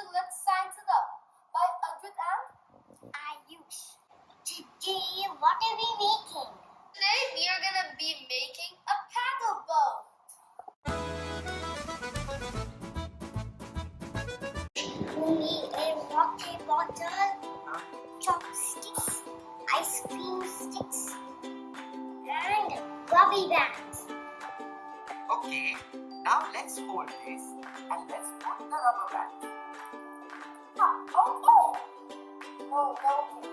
Let's Science It Up by Adhrit and Ayush. Today, what are we making? Today we are going to be making a paddle boat. We need a water bottle, chopsticks, ice cream sticks, and rubber bands. Okay, now let's hold this and let's put the rubber band. Okay. Oh, okay.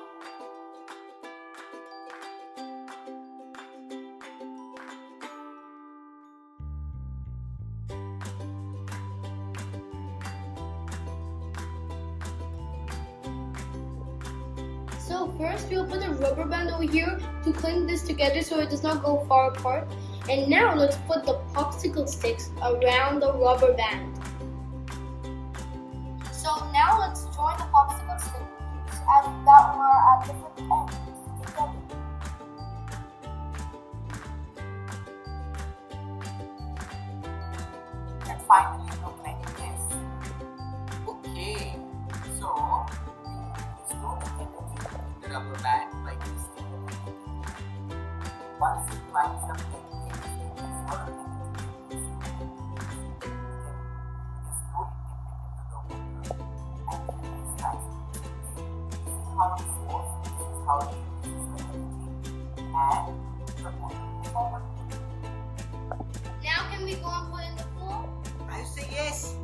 So first we'll put a rubber band over here to cling this together so it does not go far apart. And now let's put the popsicle sticks around the rubber band. So now let's join the popsicle sticks as that were at different ends together. And finally look like this. Okay, so it's going to get the rubber band like this. Once it lines up like this, it's going to just slowly dip it into the water and then it starts. This is how it goes. This is how it is and the forward. Now can we go and put in the pool? I say yes.